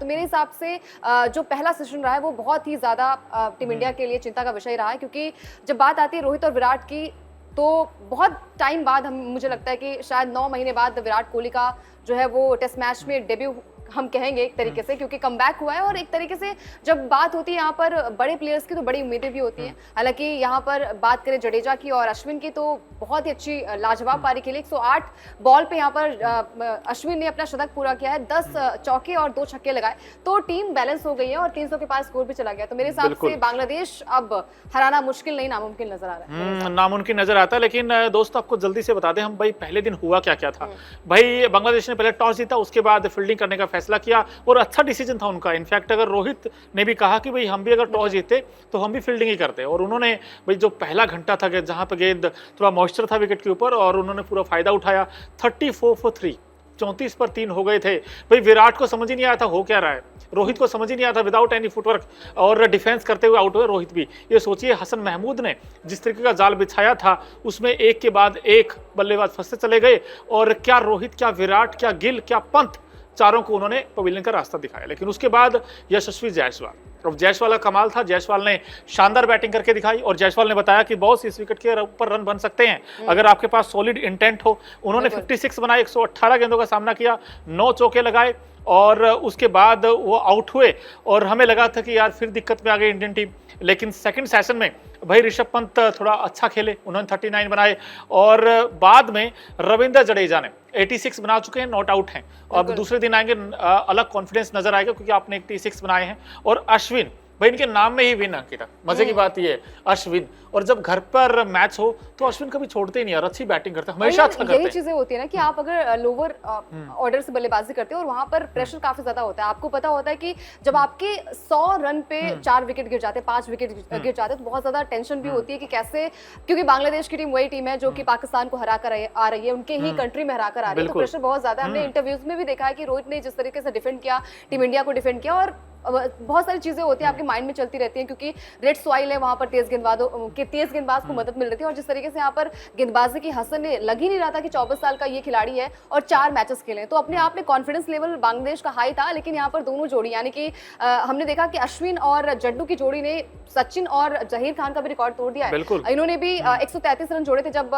मेरे हिसाब से जो पहला सेशन रहा है वो बहुत ही ज़्यादा टीम इंडिया के लिए चिंता का विषय रहा है, क्योंकि जब बात आती है रोहित और विराट की तो बहुत टाइम बाद मुझे लगता है कि शायद 9 महीने बाद विराट कोहली का जो है वो टेस्ट मैच में डेब्यू हम कहेंगे एक तरीके से, क्योंकि कमबैक हुआ है। और एक तरीके से जब बात होती है यहाँ पर बड़े प्लेयर्स की तो बड़ी उम्मीदें भी होती हैं। हालांकि यहाँ पर बात करें जडेजा की और अश्विन की तो बहुत ही अच्छी लाजवाब पारी खेली। 108 बॉल पे यहाँ पर अश्विन ने अपना शतक पूरा किया है, 10 चौके और 2 छक्के लगाए, तो टीम बैलेंस हो गई है और 300 के पास स्कोर भी चला गया। तो मेरे हिसाब से बांग्लादेश अब हराना मुश्किल नहीं नामुमकिन नजर आ रहा है। नामुमकिन नजर आता है। लेकिन दोस्तों आपको जल्दी से बता दें हम भाई पहले दिन हुआ क्या क्या था। भाई बांग्लादेश ने पहले टॉस जीता, उसके बाद फील्डिंग करने का फैसला किया और अच्छा डिसीजन था उनका। इनफैक्ट अगर रोहित ने भी कहा कि भाई हम भी अगर टॉस जीते तो हम भी फील्डिंग ही करते, और उन्होंने भाई जो पहला घंटा था कि जहां पे गेंद थोड़ा मॉइस्चर था विकेट के ऊपर और उन्होंने पूरा फायदा उठाया। 34 for 3, 34 पर 3 हो गए थे। भाई विराट को समझ ही नहीं आया था हो क्या रहा है, रोहित को समझ ही नहीं आया था विदाउट एनी फुटवर्क और डिफेंस करते हुए आउट हुए रोहित भी। ये सोचिए हसन महमूद ने जिस तरीके का जाल बिछाया था उसमें एक के बाद एक बल्लेबाज फंसते चले गए, और क्या रोहित, क्या विराट, क्या गिल, क्या पंत, चारों को उन्होंने पवेलियन का रास्ता दिखाया। लेकिन उसके बाद यशस्वी जायसवाल, अब जायसवाल का कमाल था। जायसवाल ने शानदार बैटिंग करके दिखाई और जायसवाल ने बताया कि बॉस इस विकेट के ऊपर रन बन सकते हैं अगर आपके पास सॉलिड इंटेंट हो। उन्होंने 56 बनाए, 118 गेंदों का सामना किया, 9 चौके लगाए और उसके बाद वो आउट हुए और हमें लगा था कि यार फिर दिक्कत में आ गई इंडियन टीम। लेकिन सेकंड सेशन में भाई ऋषभ पंत थोड़ा अच्छा खेले, उन्होंने 39 बनाए और बाद में रविंद्र जडेजा ने 86 बना चुके हैं, नॉट आउट हैं। अब दूसरे दिन आएंगे अलग कॉन्फिडेंस नजर आएगा क्योंकि आपने 86 बनाए हैं। और अश्विन भाई इनके नाम में ही विन अंकिता, मजे की बात ये है अश्विन, और जब घर पर मैच हो तो अश्विन कभी छोड़ते ही नहीं यार, अच्छी बैटिंग करते हैं, हमेशा अच्छा करते हैं। यही चीजें होती है ना कि आप अगर लोअर ऑर्डर से बल्लेबाजी करते हो और वहां पर प्रेशर काफी ज्यादा होता है। आपको पता होता है कि जब आपके 100 रन पे 4 विकेट गिर जाते हैं, 5 विकेट गिर जाते हैं, तो बहुत ज्यादा टेंशन भी होती है कि कैसे, क्योंकि बांग्लादेश की टीम वही टीम है जो कि पाकिस्तान को हरा कर आ रही है, उनके ही कंट्री में हरा कर आ रही है, तो प्रेशर बहुत ज्यादा है। हमने इंटरव्यूज में भी देखा है कि रोहित ने जिस तरीके से डिफेंड किया, टीम इंडिया को डिफेंड किया, और बहुत सारी चीजें होती है आपके माइंड में चलती रहती हैं क्योंकि रेड सॉइल है, वहां पर तेज गेंदबाज को मदद मिल रही थी। और जिस तरीके से यहाँ पर गेंदबाजी की हसन ने लग ही नहीं रहा था कि 24 साल का ये खिलाड़ी है और 4 मैचेस खेले, तो अपने आप में कॉन्फिडेंस लेवल बांग्लादेश का हाई था। लेकिन यहाँ पर दोनों जोड़ी यानी कि हमने देखा कि अश्विन और जड्डू की जोड़ी ने सचिन और जहीर खान का भी रिकॉर्ड तोड़ दिया है। इन्होंने भी 133 रन जोड़े थे। जब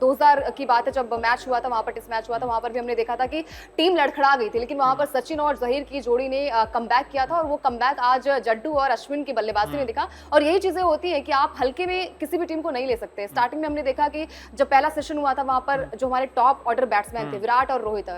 2000 की बात है, जब मैच हुआ था, वहां पर टेस्ट मैच हुआ था, वहां पर भी हमने देखा था कि टीम लड़खड़ा गई थी, लेकिन वहां पर सचिन और जहीर की जोड़ी ने कमबैक किया था और वो कमबैक आज जड्डू और अश्विन की बल्लेबाजी में दिखा। और यही चीजें होती है कि आप हल्के में किसी भी टीम को नहीं ले सकते। स्टार्टिंग में हमने देखा कि जब पहला सेशन हुआ था वहां पर जो हमारे टॉप ऑर्डर बैट्समैन थे विराट और रोहित,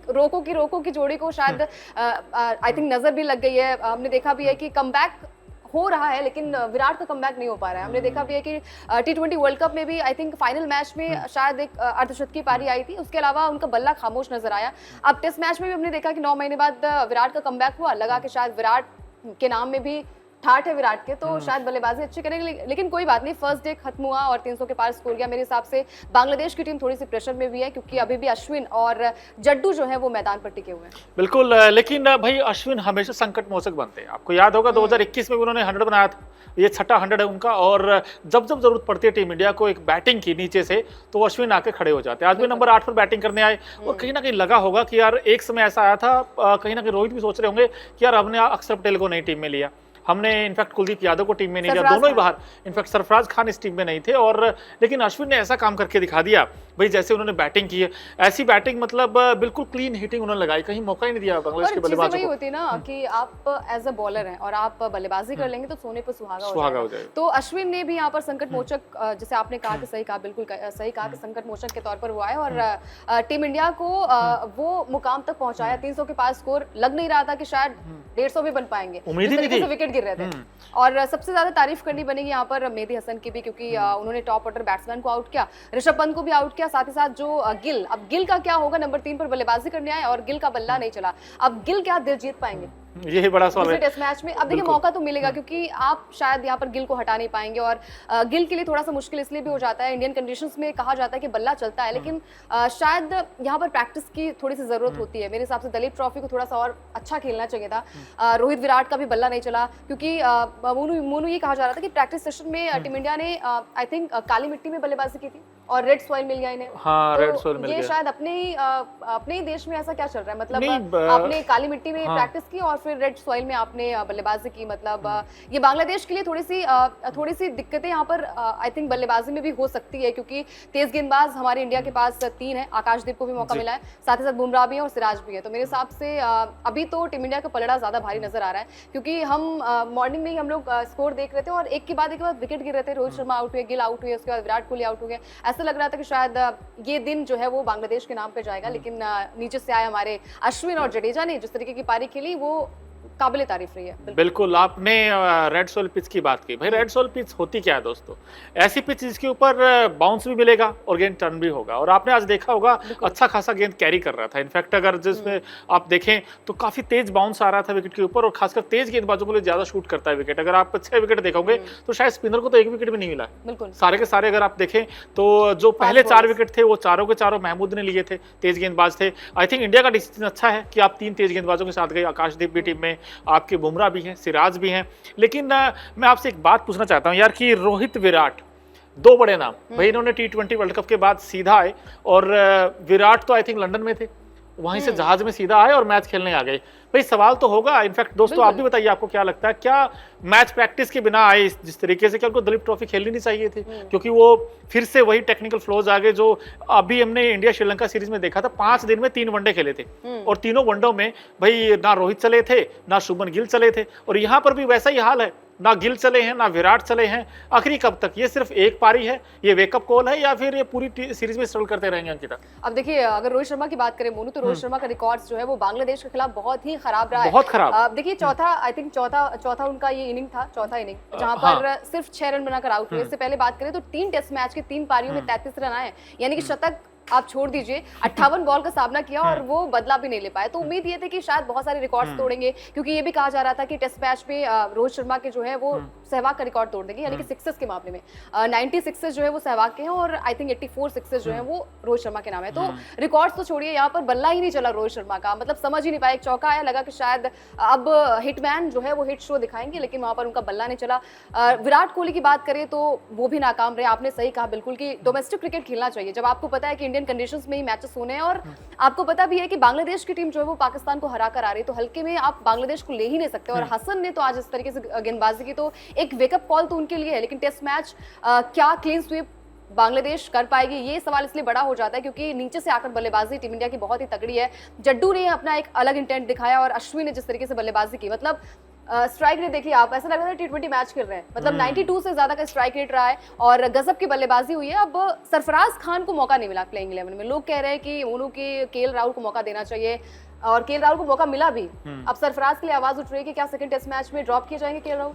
रोको की जोड़ी को शायद आई थिंक नजर भी लग गई है। हमने देखा भी है कि कमबैक हो रहा है लेकिन विराट का कमबैक नहीं हो पा रहा है। हमने देखा भी है कि T20 वर्ल्ड कप में भी आई थिंक फाइनल मैच में शायद एक अर्धशतकी पारी आई थी, उसके अलावा उनका बल्ला खामोश नजर आया। अब टेस्ट मैच में भी हमने देखा कि 9 महीने बाद विराट का कमबैक हुआ, लगा कि शायद विराट के नाम में भी ठाठ है विराट के, तो शायद बल्लेबाजी अच्छी करेंगे। लेकिन कोई बात नहीं, फर्स्ट डे खत्म हुआ और 300 के पार स्कोर किया। मेरे हिसाब से बांग्लादेश की टीम थोड़ी सी प्रेशर में भी है क्योंकि अभी भी अश्विन और जड्डू जो है वो मैदान पर टिके हुए हैं। बिल्कुल, लेकिन भाई अश्विन हमेशा संकट मोचक बनते हैं। आपको याद होगा 2021 में भी उन्होंने 100 बनाया था, ये छठा 100 है उनका। और जब जब जरूरत पड़ती है टीम इंडिया को एक बैटिंग की नीचे से, तो अश्विन आके खड़े हो जाते हैं। आज भी नंबर 8 पर बैटिंग करने आए और कहीं ना कहीं लगा होगा कि यार एक समय ऐसा आया था, कहीं ना कहीं रोहित भी सोच रहे होंगे कि यार हमने अक्षर पटेल को नई टीम में लिया, हमने इनफैक्ट कुलदीप यादव को टीम में नहीं लिया, दोनों ही बाहर, इनफैक्ट सरफराज खान इस टीम में नहीं थे। और लेकिन अश्विन ने ऐसा काम करके दिखा दिया भाई, जैसे उन्होंने बैटिंग की है ऐसी बैटिंग, मतलब बिल्कुल क्लीन हिटिंग उन्होंने लगाई, कहीं मौका ही नहीं दिया बांग्लादेश के बल्लेबाजों को। होती है ना कि आप एज अ बॉलर हैं और आप बल्लेबाजी कर लेंगे तो सोने पर सुहागा हो जाएगा। तो अश्विन ने भी यहाँ पर संकट मोचक, जैसे आपने कहा कि सही कहा, बिल्कुल सही कहा कि संकट मोचक के तौर पर वो आए और टीम इंडिया को वो मुकाम तक पहुंचाया। 300 के पास स्कोर लग नहीं रहा था कि शायद 150 भी बन पाएंगे, उम्मीद ही नहीं थी, विकेट गिर रहे थे। और सबसे ज्यादा तारीफ करनी बनेगी यहाँ पर मेहदी हसन की भी, क्योंकि उन्होंने टॉप ऑर्डर बैट्समैन को आउट किया, ऋषभ पंत को भी आउट किया, साथ ही साथ जो गिल, अब गिल का क्या होगा, नंबर 3 पर बल्लेबाजी करने आए और गिल का बल्ला नहीं चला। अब गिल क्या दिल जीत पाएंगे यही बड़ा सवाल है टेस्ट मैच में। अब देखिए मौका तो मिलेगा क्योंकि आप शायद यहाँ पर गिल को हटा नहीं पाएंगे और गिल के लिए थोड़ा सा मुश्किल इसलिए भी हो जाता है, इंडियन कंडीशंस में कहा जाता है कि बल्ला चलता है, लेकिन शायद यहाँ पर प्रैक्टिस की थोड़ी सी जरूरत होती है। मेरे हिसाब से दलीप ट्रॉफी को थोड़ा सा और अच्छा खेलना चाहिए था। रोहित विराट का भी बल्ला नहीं चला क्योंकि मोनू ये कहा जा रहा था कि प्रैक्टिस सेशन में टीम इंडिया ने आई थिंक काली मिट्टी में बल्लेबाजी की थी और रेड सॉइल मिल गया इन्हें। हाँ, तो रेड सॉइल मिल ये गया। शायद अपने ही देश में ऐसा क्या चल रहा है, मतलब नहीं, आपने काली मिट्टी में हाँ। प्रैक्टिस की और फिर रेड सॉइल में आपने बल्लेबाजी की, मतलब ये बांग्लादेश के लिए थोड़ी सी दिक्कतें यहाँ पर आई थिंक बल्लेबाजी में भी हो सकती है, क्योंकि तेज गेंदबाज हमारे इंडिया के पास 3 है, आकाशदीप को भी मौका मिला है, साथ ही साथ बुमराह भी है और सिराज भी है। तो मेरे हिसाब से अभी तो टीम इंडिया का पलड़ा ज्यादा भारी नजर आ रहा है, क्योंकि हम मॉर्निंग में ही हम लोग स्कोर देख रहे थे और एक के बाद विकेट गिर रहे थे। रोहित शर्मा आउट हुए, गिल आउट हुए, उसके बाद विराट कोहली आउट हो गए। ऐसा लग रहा था कि शायद ये दिन जो है वो बांग्लादेश के नाम पे जाएगा, लेकिन नीचे से आए हमारे अश्विन और जडेजा ने जिस तरीके की पारी खेली वो काबिले तारीफ रही है। बिल्कुल, आपने रेड सोल पिच की बात की। भाई रेड सोल पिच होती क्या है दोस्तों? ऐसी पिच जिसके ऊपर बाउंस भी मिलेगा और गेंद टर्न भी होगा, और आपने आज देखा होगा अच्छा खासा गेंद कैरी कर रहा था। इनफैक्ट अगर जिसमें आप देखें तो काफी तेज बाउंस आ रहा था विकेट के ऊपर, और खासकर तेज गेंदबाजों को ज्यादा शूट करता है विकेट। अगर आप 6 विकेट देखोगे तो शायद स्पिनर को तो 1 विकेट भी नहीं मिला। बिल्कुल सारे के सारे अगर आप देखें तो जो पहले 4 विकेट थे वो चारों के चारों महमूद ने लिए थे, तेज गेंदबाज थे। आई थिंक इंडिया का डिसीजन अच्छा है कि आप 3 तेज गेंदबाजों के साथ गए। आकाशदीप भी टीम में, आपके बुमराह भी हैं, सिराज भी हैं। लेकिन मैं आपसे एक बात पूछना चाहता हूं यार कि रोहित विराट 2 बड़े नाम भाई, इन्होंने T20 वर्ल्ड कप के बाद सीधा आए, और विराट तो आई थिंक लंदन में थे, वहीं से जहाज में सीधा आए और मैच खेलने आ गए। भाई सवाल तो होगा। इनफैक्ट दोस्तों आप भी बताइए, आपको क्या लगता है, क्या मैच प्रैक्टिस के बिना आए जिस तरीके से, क्या उनको दलीप ट्रॉफी खेलनी नहीं चाहिए थी? क्योंकि वो फिर से वही टेक्निकल फ्लॉज आ गए जो अभी हमने इंडिया श्रीलंका सीरीज में देखा था। 5 दिन में 3 वनडे खेले थे, और तीनों वनडों में भाई ना रोहित चले थे, ना शुभमन गिल चले थे, और यहाँ पर भी वैसा ही हाल है, ना गिल चले हैं, ना विराट चले हैं। आखिरी कब तक? ये सिर्फ एक पारी है, ये वेकअप कॉल है, या फिर ये पूरी सीरीज में स्ट्रगल करते रहेंगे अंकिता? अब देखिए, अगर रोहित शर्मा की बात करें मोनू, तो रोहित शर्मा का रिकॉर्ड्स जो है वो बांग्लादेश के खिलाफ बहुत ही खराब रहा है, बहुत खराब। अब देखिए चौथा उनका ये इनिंग था, चौथा इनिंग जहां पर सिर्फ 6 रन बनाकर आउट हुए। इससे पहले बात करें तो 3 टेस्ट मैच की 3 पारियों में 33 रन आए, यानी कि शतक आप छोड़ दीजिए, 58 बॉल का सामना किया और वो बदला भी नहीं ले पाए। तो उम्मीद ये थी कि शायद बहुत सारे रिकॉर्ड्स तोड़ेंगे, क्योंकि ये भी कहा जा रहा था कि टेस्ट मैच में रोहित शर्मा के जो है वो सहवाग का रिकॉर्ड तोड़ देंगे, यानी कि सिक्सेस के मामले में 90 सिक्सेस जो है वो सहवाग के हैं, और आई थिंक 84 सिक्सेस जो है वो रोहित शर्मा के नाम है। तो रिकॉर्ड्स तो छोड़िए, यहाँ पर बल्ला ही नहीं चला रोहित शर्मा का, मतलब समझ ही नहीं पाया। एक चौका आया, लगा कि शायद अब हिटमैन जो है वो हिट शो दिखाएंगे, लेकिन वहां पर उनका बल्ला नहीं चला। विराट कोहली की बात करें तो वो भी नाकाम रहे। आपने सही कहा बिल्कुल कि डोमेस्टिक क्रिकेट खेलना चाहिए जब आपको पता है कि इंडियन कंडीशंस में ही मैचेस होने हैं, और आपको पता भी है कि बांग्लादेश की टीम जो है वो पाकिस्तान को हरा कर आ रही है, तो हल्के में आप बांग्लादेश को ले ही नहीं सकते। और हसन ने तो आज इस तरीके से गेंदबाजी की, तो एक वेकअप कॉल तो उनके लिए है। लेकिन टेस्ट मैच क्या क्लीन स्वीप बांग्लादेश कर पाएगी, ये सवाल इसलिए बड़ा हो जाता है क्योंकि नीचे से आकर बल्लेबाजी टीम इंडिया की बहुत ही तगड़ी है। जड्डू ने अपना एक अलग इंटेंट दिखाया, और अश्विन ने जिस तरीके से बल्लेबाजी की, मतलब स्ट्राइक रेट देखिए आप, ऐसा लग रहा है T20 मैच खेल रहे हैं, मतलब 92 से ज्यादा का स्ट्राइक रेट रहा है, और गजब की बल्लेबाजी हुई है। अब सरफराज खान को मौका नहीं मिला प्लेइंग 11 में। लोग कह रहे हैं कि मोनू के केएल राहुल को मौका देना चाहिए, और केएल राहुल को मौका मिला भी। अब सरफराज के लिए आवाज उठ रही है कि क्या सेकंड टेस्ट मैच में ड्रॉप किए जाएंगे केएल राहुल?